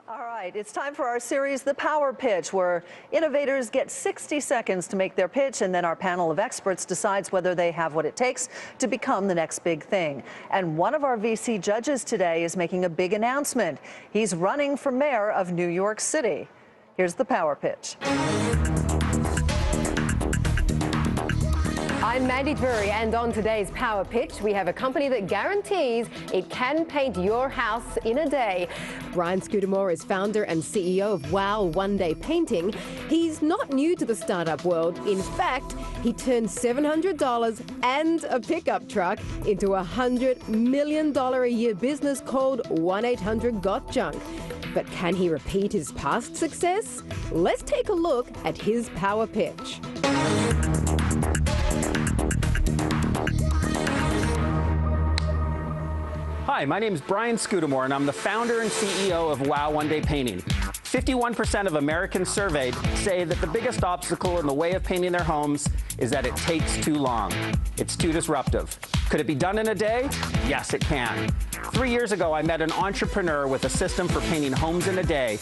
All right, it's time for our series, The Power Pitch, where innovators get 60 seconds to make their pitch, and then our panel of experts decides whether they have what it takes to become the next big thing. And one of our VC judges today is making a big announcement. He's running for mayor of New York City. Here's the Power Pitch. I'm Mandy Drury, and on today's Power Pitch, we have a company that guarantees it can paint your house in a day. Brian Scudamore is founder and CEO of Wow One Day Painting. He's not new to the startup world. In fact, he turned $700 and a pickup truck into a $100 million a year business called 1-800-GOT-JUNK. But can he repeat his past success? Let's take a look at his Power Pitch. Hi, my name is Brian Scudamore, and I'm the founder and CEO of Wow One Day Painting. 51% of Americans surveyed say that the biggest obstacle in the way of painting their homes is that it takes too long. It's too disruptive. Could it be done in a day? Yes, it can. 3 years ago, I met an entrepreneur with a system for painting homes in a day.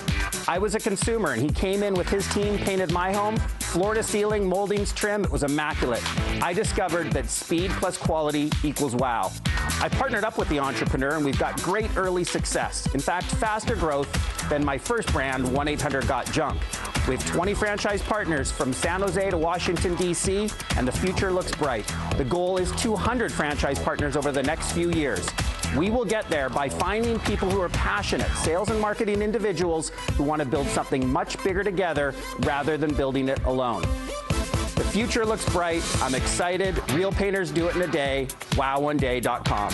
I was a consumer, and he came in with his team, painted my home, floor to ceiling, moldings, trim. It was immaculate. I discovered that speed plus quality equals wow. I partnered up with the entrepreneur, and we've got great early success. In fact, faster growth than my first brand, 1-800-GOT-JUNK. We have 20 franchise partners from San Jose to Washington, D.C., and the future looks bright. The goal is 200 franchise partners over the next few years. We will get there by finding people who are passionate, sales and marketing individuals who want to build something much bigger together rather than building it alone. The future looks bright. I'm excited. Real painters do it in a day. WowOneDay.com.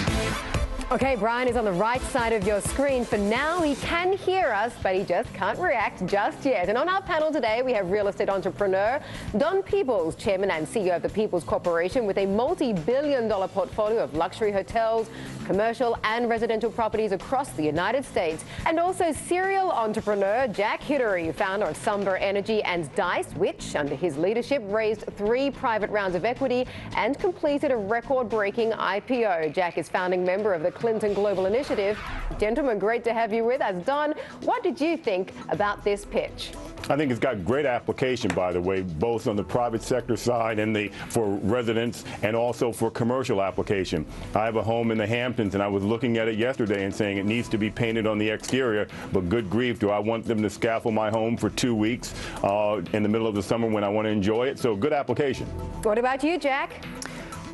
Okay, Brian is on the right side of your screen. For now, he can hear us, but he just can't react just yet. And on our panel today, we have real estate entrepreneur Don Peebles, chairman and CEO of the Peoples Corporation, with a multi-billion-dollar portfolio of luxury hotels, commercial and residential properties across the United States. And also serial entrepreneur Jack Hidary, founder of Somber Energy and Dice, which, under his leadership, raised 3 private rounds of equity and completed a record-breaking IPO. Jack is founding member of the Clinton Global Initiative. Gentlemen, great to have you with us. Don, what did you think about this pitch? I think it's got great application, by the way, both on the private sector side and for residents and also for commercial application. I have a home in the Hamptons, and I was looking at it yesterday and saying it needs to be painted on the exterior, but good grief, do I want them to scaffold my home for 2 weeks in the middle of the summer when I want to enjoy it? So good application. What about you, Jack?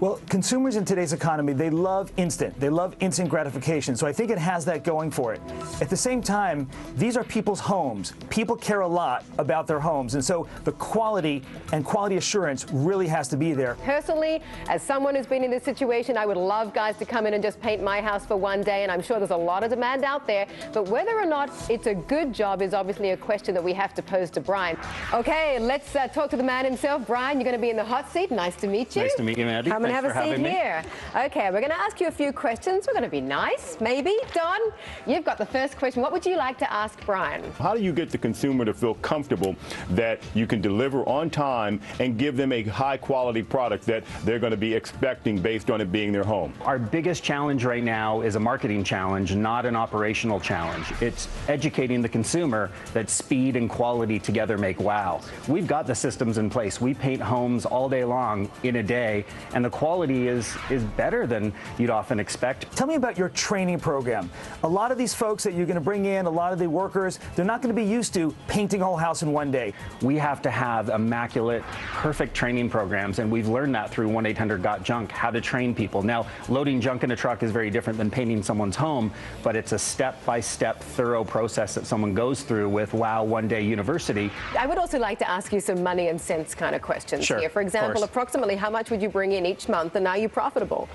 Well, consumers in today's economy, they love instant. They love instant gratification. So I think it has that going for it. At the same time, these are people's homes. People care a lot about their homes. And so the quality and quality assurance really has to be there. Personally, as someone who's been in this situation, I would love guys to come in and just paint my house for one day. And I'm sure there's a lot of demand out there. But whether or not it's a good job is obviously a question that we have to pose to Brian. Okay, let's talk to the man himself. Brian, you're going to be in the hot seat. Nice to meet you. Nice to meet you, Mandy. Have a seat here. Okay, we're going to ask you a few questions. We're going to be nice, maybe. Don, you've got the first question. What would you like to ask Brian? How do you get the consumer to feel comfortable that you can deliver on time and give them a high-quality product that they're going to be expecting based on it being their home? Our biggest challenge right now is a marketing challenge, not an operational challenge. It's educating the consumer that speed and quality together make wow. We've got the systems in place. We paint homes all day long in a day, and the quality is better than you'd often expect. Tell me about your training program. A lot of these folks that you're going to bring in, a lot of the workers, they're not going to be used to painting a whole house in one day. We have to have immaculate, perfect training programs, and we've learned that through 1-800-GOT-JUNK, how to train people. Now, loading junk in a truck is very different than painting someone's home, but it's a step-by-step, thorough process that someone goes through with Wow One Day University. I would also like to ask you some money and cents kind of questions here. For example, approximately how much would you bring in each month, and are you profitable?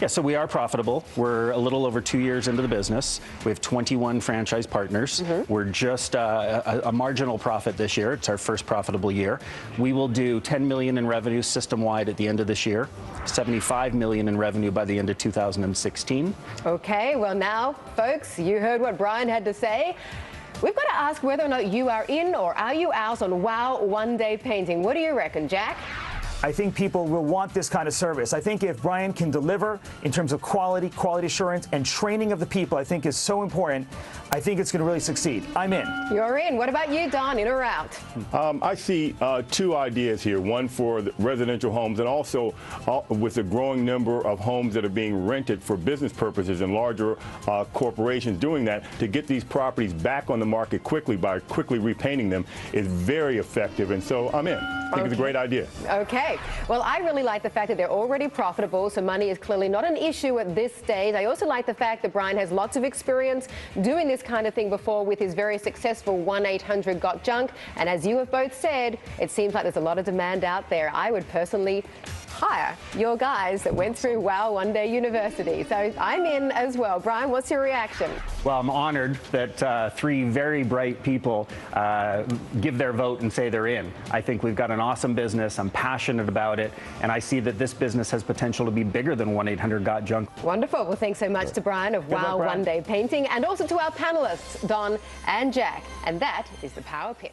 Yeah, so we are profitable. We're a little over 2 years into the business. We have 21 franchise partners. We're just a marginal profit this year. It's our first profitable year. We will do $10 million in revenue system-wide at the end of this year, $75 million in revenue by the end of 2016. Okay, well now, folks, you heard what Brian had to say. We've got to ask whether or not you are in or are you out on Wow One Day Painting. What do you reckon, Jack? I think people will want this kind of service. I think if Brian can deliver in terms of quality assurance, and training of the people, I think is so important. I think it's going to really succeed. I'm in. You're in. What about you, Don? In or out? I see two ideas here. One for the residential homes, and also with a growing number of homes that are being rented for business purposes and larger corporations doing that, to get these properties back on the market quickly by quickly repainting them is very effective. And so I'm in. I think it's a great idea. Okay. Well, I really like the fact that they're already profitable, so money is clearly not an issue at this stage. I also like the fact that Brian has lots of experience doing this kind of thing before with his very successful 1-800-GOT-JUNK. And as you have both said, it seems like there's a lot of demand out there. I would personally hire your guys that went through Wow One Day University. So I'm in as well. Brian, what's your reaction? Well, I'm honored that three very bright people give their vote and say they're in. I think we've got an awesome business. I'm passionate about it, and I see that this business has potential to be bigger than 1-800-GOT-JUNK. Wonderful. Well, thanks so much to Brian of Wow One Day Painting, and also to our panelists, Don and Jack. And that is the Power Pitch.